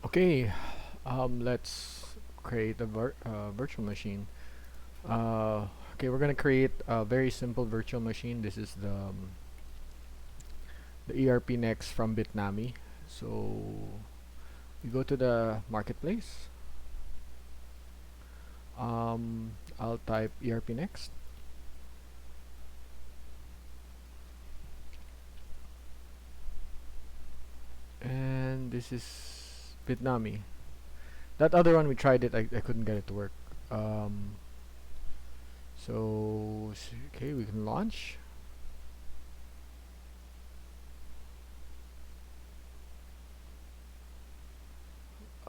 Okay, let's create a virtual machine. Okay, we're gonna create a very simple virtual machine. This is the ERPNext from Bitnami. So we go to the marketplace. I'll type ERPNext, and this is Bitnami. That other one we tried it. I couldn't get it to work. Um, okay, we can launch.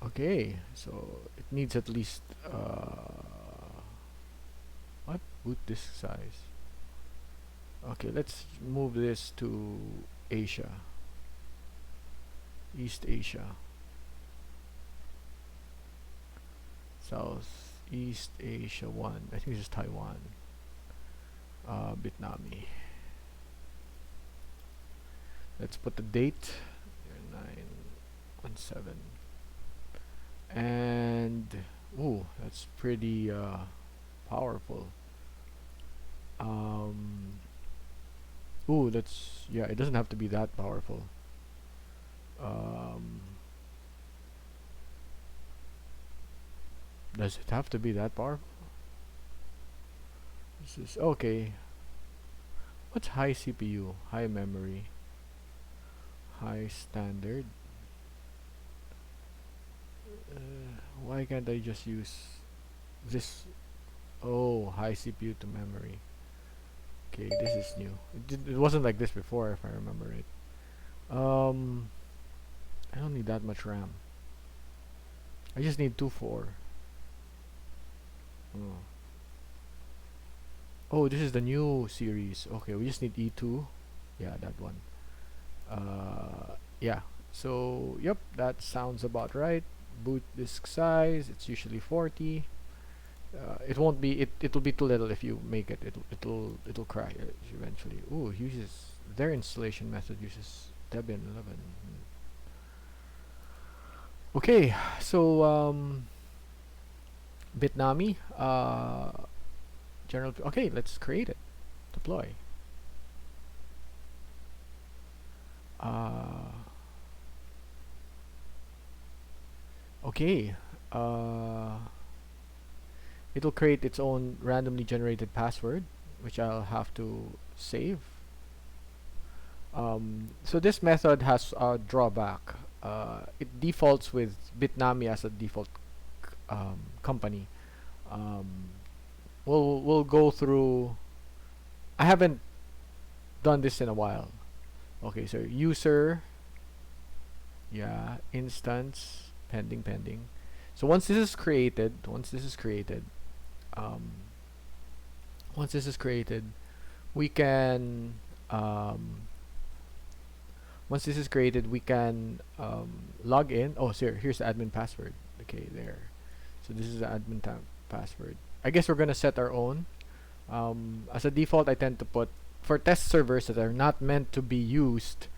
Okay, so it needs at least what boot disk size. Okay, let's move this to Asia, East Asia, Southeast Asia 1. I think this is Taiwan. Bitnami. Let's put the date 917. And ooh, that's pretty powerful. Ooh, that's, yeah, it doesn't have to be that powerful. Um, does it have to be that powerful? This is okay. What's high CPU, high memory, high standard? Why can't I just use this? Oh, high CPU to memory. Okay, this is new. It wasn't like this before, if I remember it. I don't need that much RAM. I just need 2 4. Oh. Oh, this is the new series. Okay, we just need E2. Yeah, that one. Yeah. So, yep, that sounds about right. Boot disk size, it's usually 40. It won't be. It'll be too little if you make it. It'll cry eventually. Ooh, uses their installation method uses Debian 11. Okay, so Bitnami, general. Okay, let's create it. Deploy. Uh, okay. It'll create its own randomly generated password, which I'll have to save. So this method has a drawback. It defaults with Bitnami as a default company. Um, we'll go through. I haven't done this in a while. Okay, so user, yeah, instance, pending. So once this is created, um, we can once this is created, we can log in. Oh, so here's the admin password. Okay, there. So this is the admin password. I guess we're gonna set our own. As a default, I tend to put for test servers that are not meant to be used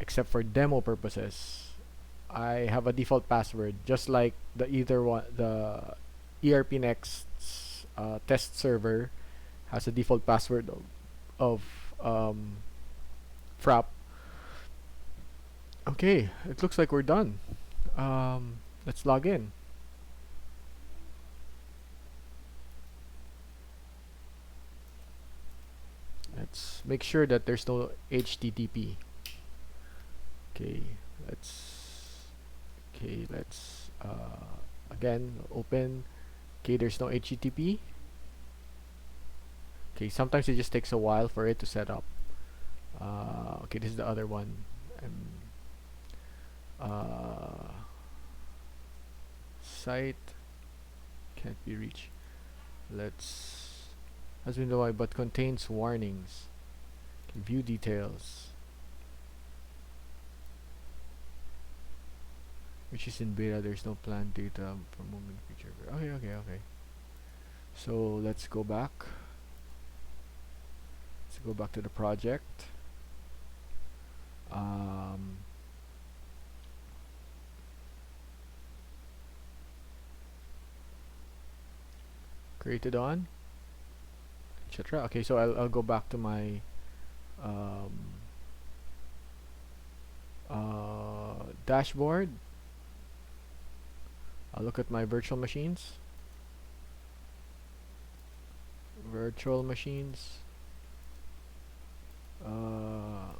except for demo purposes. I have a default password, just like the ERPNext test server has a default password of frap. Okay, it looks like we're done. Let's log in. Let's make sure that there's no HTTP. Okay, let's again open. Okay, there's no HTTP. Okay, sometimes it just takes a while for it to set up. Okay, this is the other one. Site can't be reached. Let's has been denied but contains warnings. Okay, view details. Which is in beta. There's no planned data for movement feature. Okay. So let's go back. Let's go back to the project. created on, etc. Okay, so I'll go back to my um, dashboard. I'll look at my virtual machines. Virtual machines. Cloud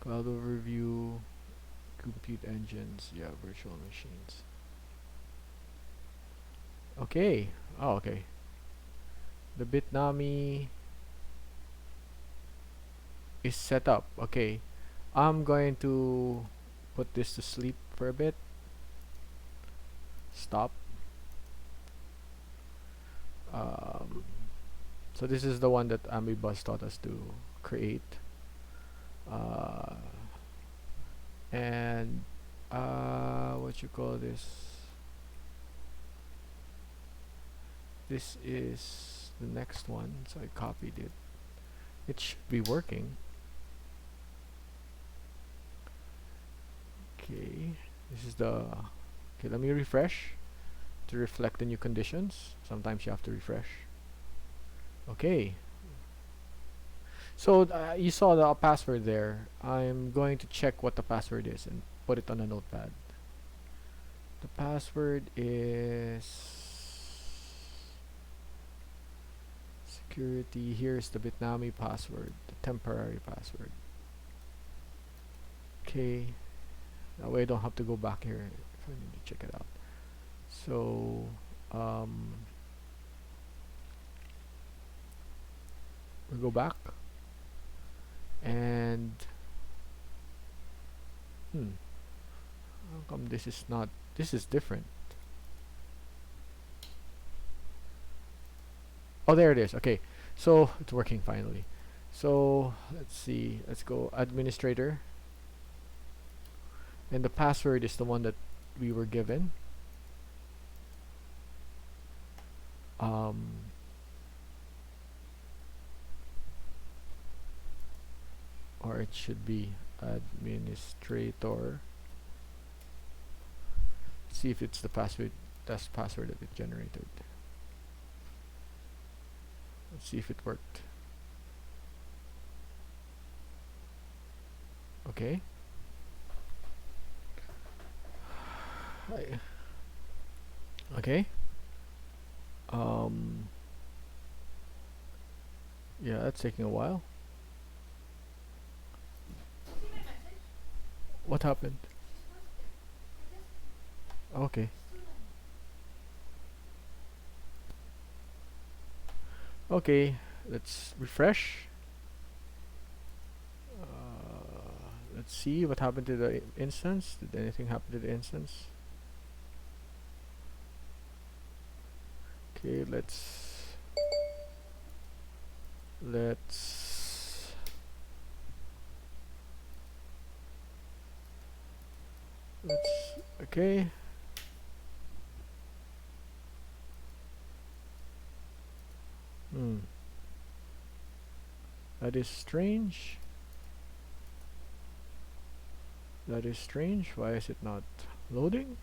overview. Compute engines. Yeah, virtual machines. Okay. Oh, okay. The Bitnami is set up. Okay. I'm going to put this to sleep for a bit. Stop. So this is the one that Ambibuzz taught us to create. And what you call this? This is the next one, so I copied it. It should be working. Okay, this is the. Okay, let me refresh to reflect the new conditions. Sometimes you have to refresh. Okay. So you saw the password there. I'm going to check what the password is and put it on a notepad. The password is security. Here's the Bitnami password, the temporary password. Okay, that way I don't have to go back here if I need to check it out. So we go back and how come this is not, this is different? Oh, there it is. Okay, so it's working finally. So let's see, let's go administrator, and the password is the one that we were given. Or it should be administrator. Let's see if it's the password, that's password that it generated. Let's see if it worked. Okay. Okay. Yeah, that's taking a while. What happened? Okay. Okay, let's refresh. Let's see what happened to the instance. Did anything happen to the instance? Okay, let's okay. That is strange. That is strange. Why is it not loading?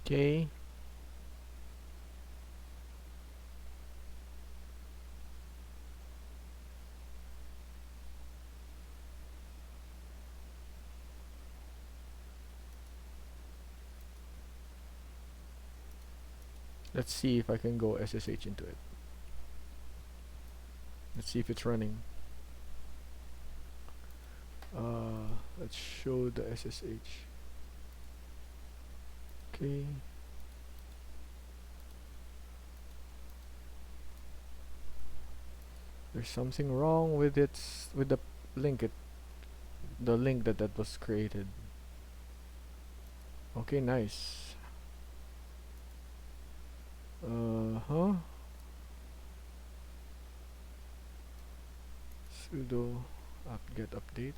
Okay. Let's see if I can go SSH into it. Let's see if it's running. Let's show the SSH. Okay. There's something wrong with its the link the link that was created. Okay, nice. Sudo apt-get update.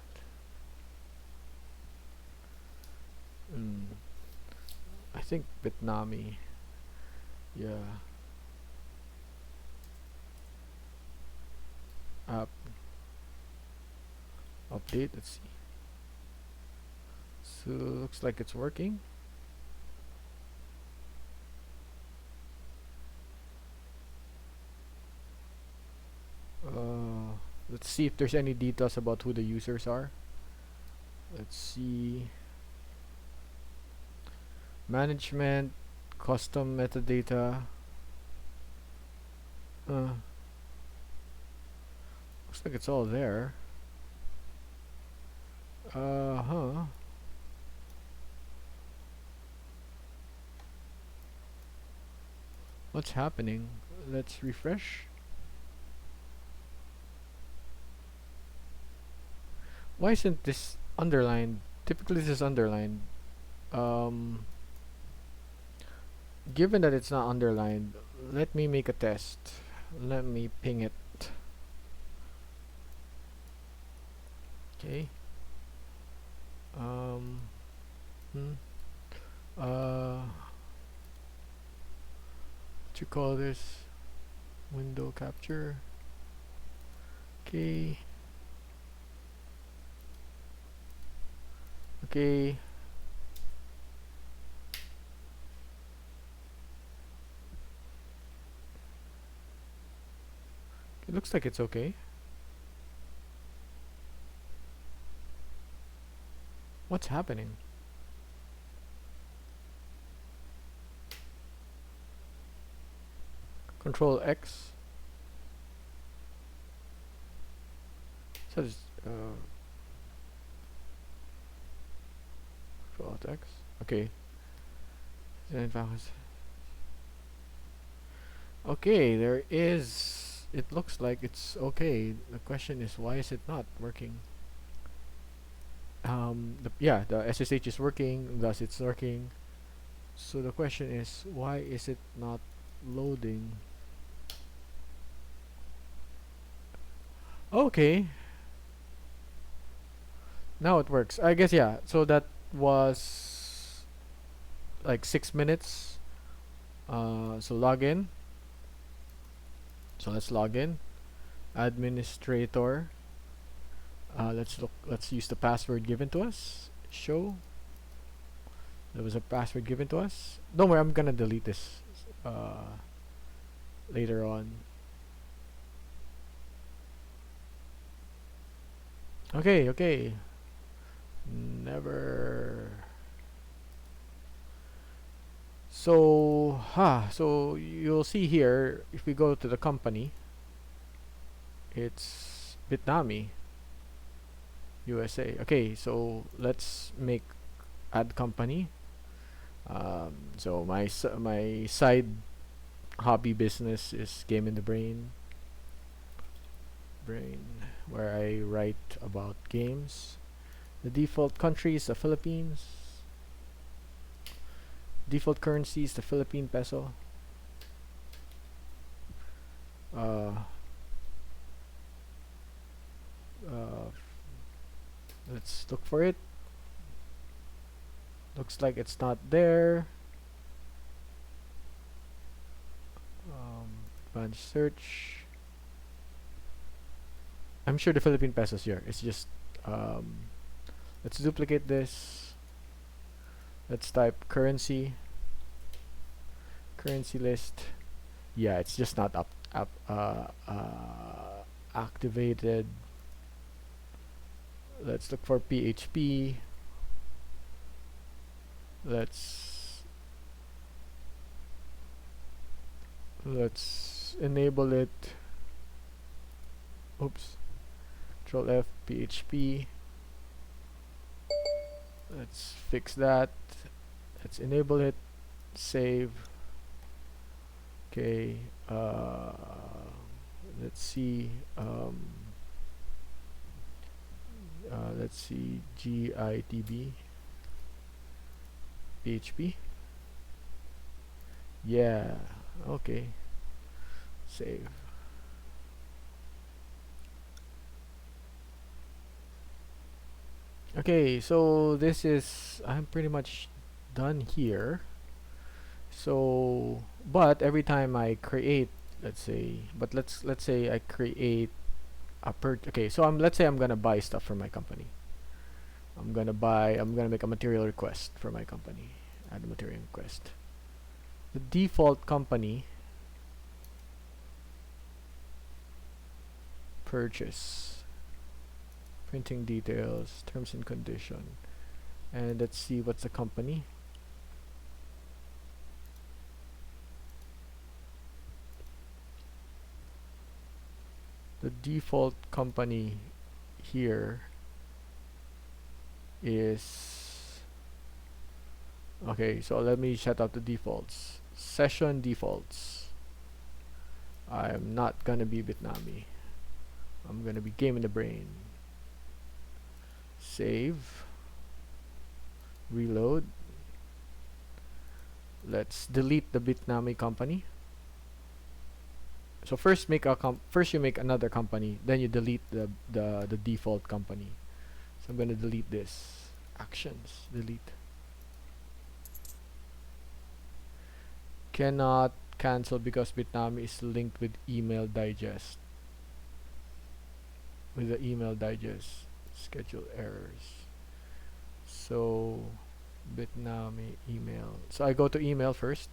I think Bitnami. Yeah. update. Let's see. So looks like it's working. Let's see if there's any details about who the users are. Let's see. Management, custom metadata. Looks like it's all there. What's happening? Let's refresh. Why isn't this underlined? Typically this is underlined. Given that it's not underlined, let me make a test. Let me ping it. Okay. What you call this? Window capture. Okay. Okay. It looks like it's okay. What's happening? Control X. So just Control Alt X. Okay. Okay, there is. It looks like it's okay. The question is, why is it not working? The SSH is working, thus it's working. So the question is, why is it not loading? Okay. Now it works. I guess, yeah. So that was like 6 minutes. So log in. So let's log in. Administrator. Let's use the password given to us. Show. There was a password given to us. Don't worry, I'm gonna delete this later on. Okay. Never. So you'll see here, if we go to the company, it's Bitnami USA. Okay, so let's add company. So my side hobby business is Game in the Brain, where I write about games. The default country is the Philippines. Default currency is the Philippine peso. Let's look for it. Looks like it's not there. Advanced search. I'm sure the Philippine pesos here. It's just let's duplicate this. Let's type currency list. Yeah, it's just not activated. Let's look for PHP. Let's enable it. Oops. Control F, PHP. Let's fix that. Let's enable it. Save. Okay. Let's see. Let's see. GITB. PHP. Yeah. Okay. Save. Okay, so this is, I'm pretty much done here. So, but every time I create, let's say I create okay, so let's say I'm gonna buy stuff from my company. I'm gonna make a material request for my company. Add a material request. The default company purchase, printing details, terms and condition, and let's see what's the company. The default company here is, okay, so let me set up the defaults. Session defaults. I'm not gonna be Bitnami. I'm gonna be Game in the Brain. Save. Reload. Let's delete the Bitnami company. So first you make another company, then you delete the default company. So I'm gonna delete this. Actions, delete. Cannot cancel because Bitnami is linked with email digest. With the email digest, schedule errors. So Bitnami email. So I go to email first.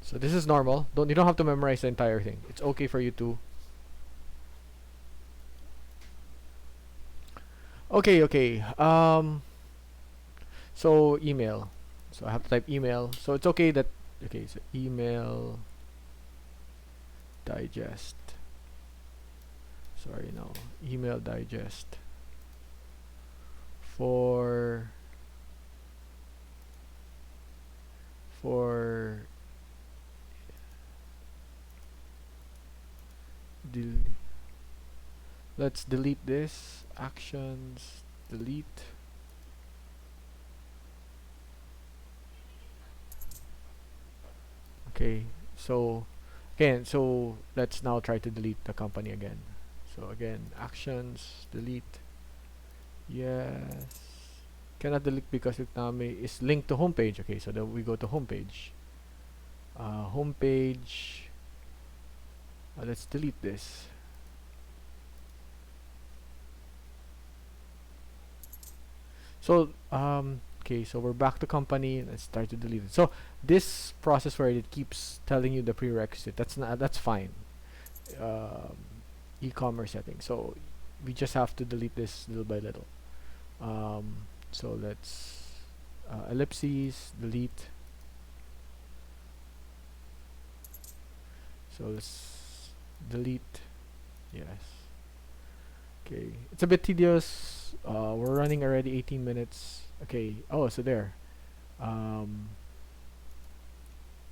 So this is normal. You don't have to memorize the entire thing. It's okay for you to. Okay. So email. So I have to type email. So it's okay that, okay, so email digest. Sorry, no. Email digest for let's delete this. Actions, delete. Okay, so again, so let's now try to delete the company again. So again, actions, delete. Yes. Cannot delete because Bitnami is linked to homepage. Okay, so then we go to homepage. Homepage. Let's delete this. So okay, so we're back to company. Let's try to delete it. So this process where it keeps telling you the prerequisite, that's fine. E-commerce setting. So we just have to delete this little by little. So let's ellipses, delete. So let's delete. Yes. Okay, it's a bit tedious. We're running already 18 minutes. Okay. Oh, so there.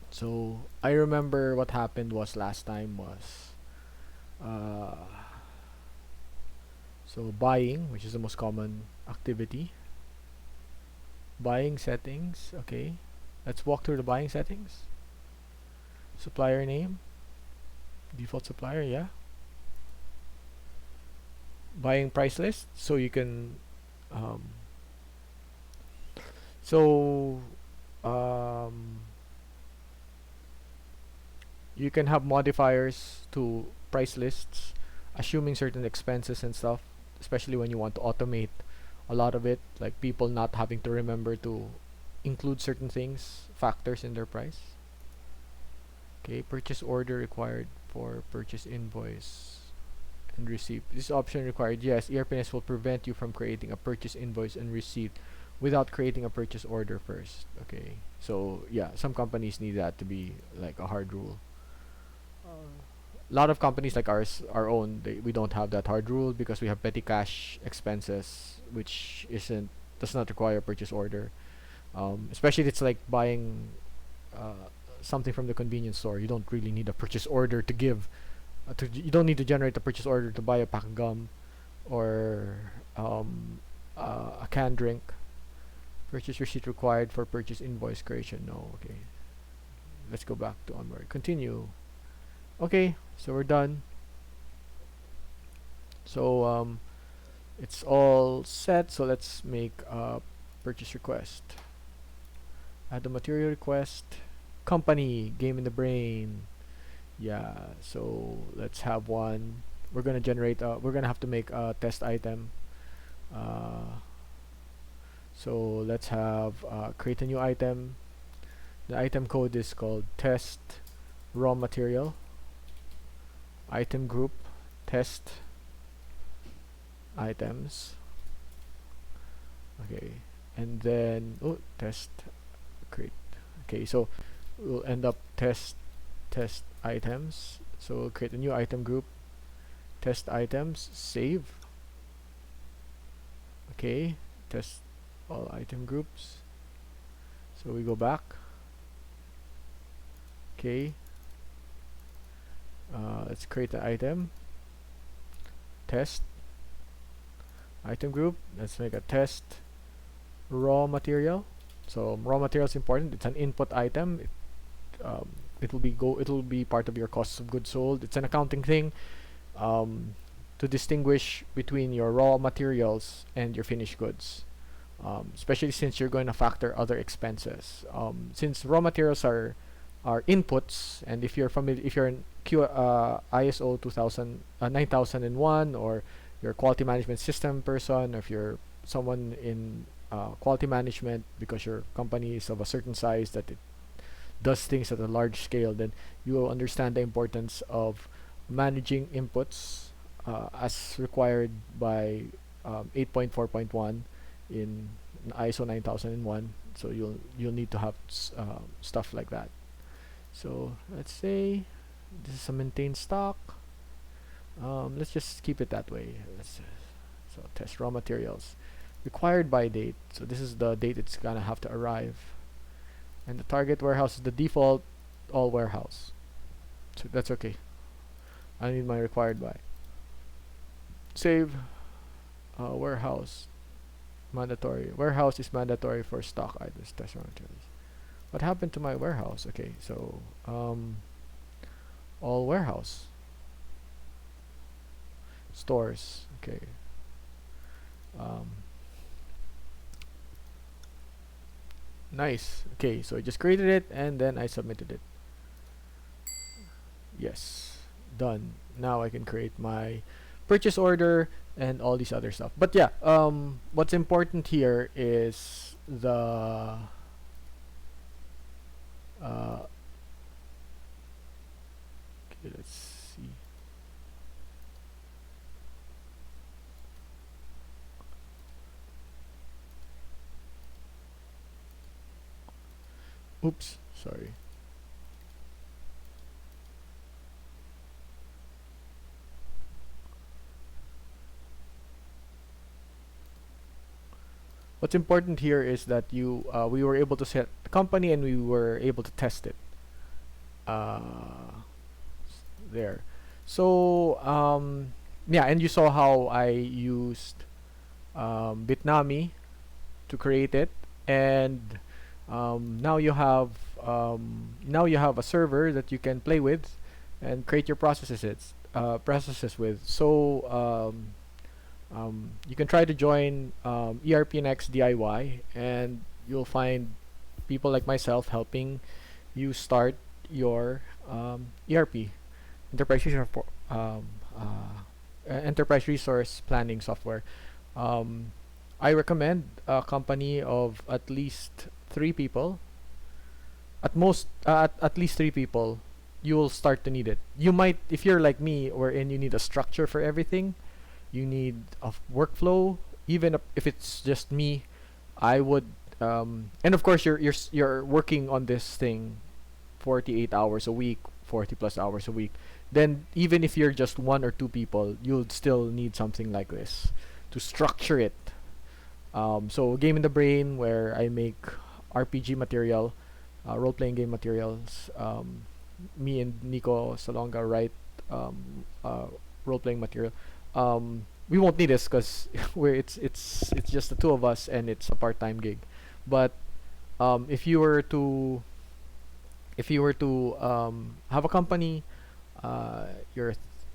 So I remember what happened was last time was so buying, which is the most common activity. Buying settings. Okay, let's walk through the buying settings. Supplier name, default supplier, yeah. Buying price list, so you can so you can have modifiers to price lists, assuming certain expenses and stuff, especially when you want to automate a lot of it, like people not having to remember to include certain things, factors in their price. Okay, purchase order required for purchase invoice and receipt. This option required. Yes, ERPNext will prevent you from creating a purchase invoice and receipt without creating a purchase order first. Okay, so yeah, some companies need that to be like a hard rule. A lot of companies like our own, we don't have that hard rule because we have petty cash expenses, which does not require a purchase order. Especially if it's like buying something from the convenience store. You don't really need a purchase order to give. You don't need to generate a purchase order to buy a pack of gum or a canned drink. Purchase receipt required for purchase invoice creation. No, okay. Let's go back to onward. Continue. Okay, so we're done. So it's all set. So let's make a purchase request. Add the material request. Company, Game in the Brain. Yeah, so let's have one we're gonna generate. We're gonna have to make a test item. Uh, so let's have create a new item. The item code is called test raw material. Item group test items. Okay, and then test create. Okay, so we'll end up test items. So we'll create a new item group, test items, save. Okay, test all item groups. So we go back. Okay, let's create an item, test item group. Let's make a test raw material. So raw material is important. It's an input item. It'll be part of your cost of goods sold. It's an accounting thing, to distinguish between your raw materials and your finished goods, especially since you're going to factor other expenses. Since raw materials are inputs, and if you're in ISO 9001, or you're a quality management system person, or if you're someone in quality management because your company is of a certain size that it does things at a large scale, then you will understand the importance of managing inputs as required by 8.4.1 in ISO 9001. So you'll need to have stuff like that. So let's say this is a maintained stock. Let's just keep it that way. So test raw materials. Required by date. So this is the date it's gonna have to arrive. And the target warehouse is the default all warehouse. So that's okay. I need my required by. Save. Warehouse. Mandatory. Warehouse is mandatory for stock items. Test raw materials. What happened to my warehouse? Okay, so all warehouse. Stores. Okay. Nice. Okay, so I just created it and then I submitted it. Yes, done. Now I can create my purchase order and all these other stuff. But yeah, what's important here is the okay, let's see. Oops, sorry. What's important here is that we were able to set the company and we were able to test it. There. So yeah, and you saw how I used Bitnami to create it, and now you have a server that you can play with and create your processes with. So you can try to join ERPNext DIY, and you'll find people like myself helping you start your ERP, enterprise resource enterprise resource planning software. I recommend a company of at least 3 people. At most, at least 3 people. You will start to need it. You might, if you're like me, wherein you need a structure for everything, you need a workflow. Even if it's just me, I would, and of course you're working on this thing 48 hours a week, 40 plus hours a week. Then even if you're just 1 or 2 people, you'll still need something like this to structure it. So Game in the Brain, where I make RPG material, role-playing game materials. Me and Nico Salonga write role-playing material. We won't need this because it's just the 2 of us and it's a part-time gig. But if you were to have a company, you're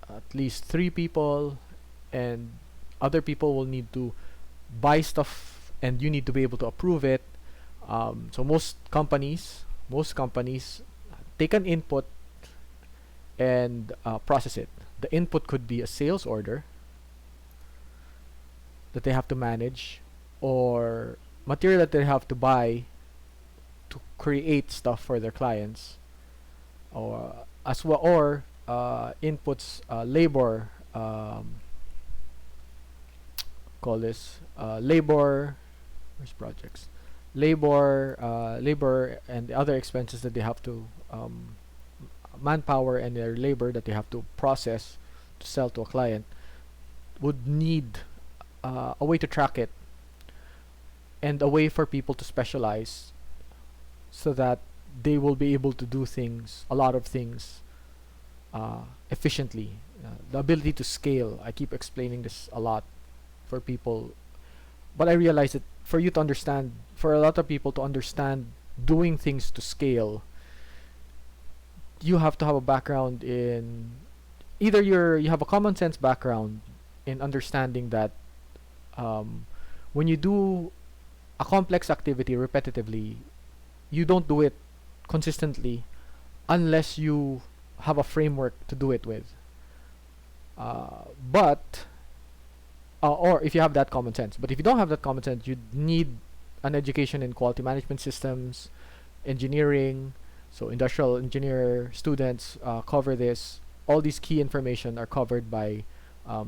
at least 3 people, and other people will need to buy stuff and you need to be able to approve it. So most companies take an input and process it. The input could be a sales order that they have to manage, or material that they have to buy to create stuff for their clients, or as well, or inputs, labor, call this labor, where's projects, labor and the other expenses that they have to, manpower and their labor that they have to process to sell to a client, would need a way to track it, and a way for people to specialize so that they will be able to do things, a lot of things, efficiently. The ability to scale. I keep explaining this a lot for people, but I realize that for you to understand, for a lot of people to understand doing things to scale, you have to have a background in, either you have a common sense background in understanding that, when you do a complex activity repetitively, you don't do it consistently unless you have a framework to do it with. But or if you have that common sense. But if you don't have that common sense, you need an education in quality management systems, engineering. So industrial engineer students cover this. All these key information are covered by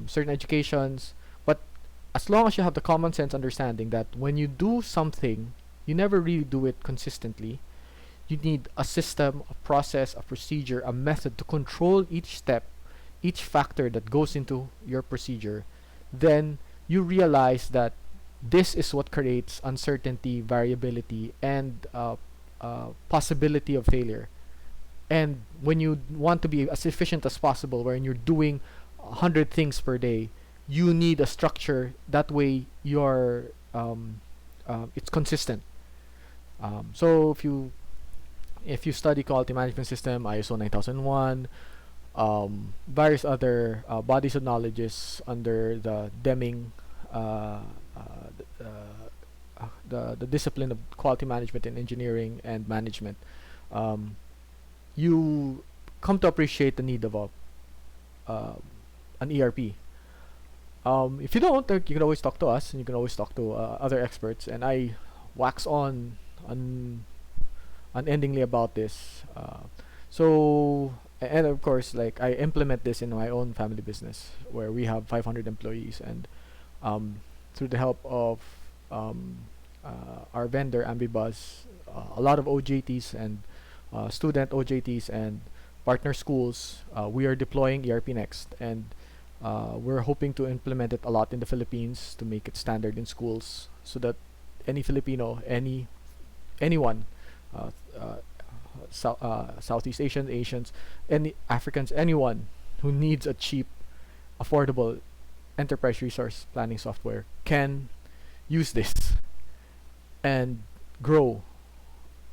certain educations. But as long as you have the common sense understanding that when you do something, you never really do it consistently. You need a system, a process, a procedure, a method to control each step, each factor that goes into your procedure. Then you realize that this is what creates uncertainty, variability, and possibility of failure. And when you want to be as efficient as possible, when you're doing 100 things per day, you need a structure. That way, you're it's consistent. So if you study quality management system, ISO 9001, various other bodies of knowledges under the Deming, the discipline of quality management in engineering and management, you come to appreciate the need of an ERP. If you don't, you can always talk to us, and you can always talk to other experts. And I wax on unendingly about this. And of course, like, I implement this in my own family business where we have 500 employees, and through the help of our vendor Ambibuzz, a lot of OJTs and student OJTs and partner schools, we are deploying ERPNext, and we're hoping to implement it a lot in the Philippines to make it standard in schools, so that any Filipino, anyone, Southeast Asians, any Africans, anyone who needs a cheap, affordable enterprise resource planning software can use this and grow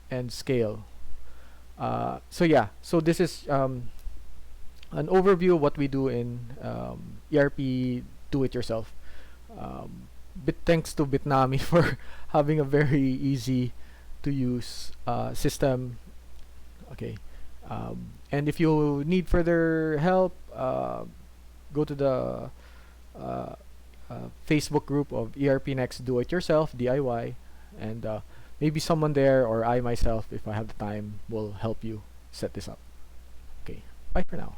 and scale. So this is an overview of what we do in ERP Do-It-Yourself. Thanks to Bitnami for having a very easy to use system. Okay, and if you need further help, go to the Facebook group of ERPNext Do-It-Yourself DIY, and maybe someone there, or I myself, if I have the time, will help you set this up. Okay, bye for now.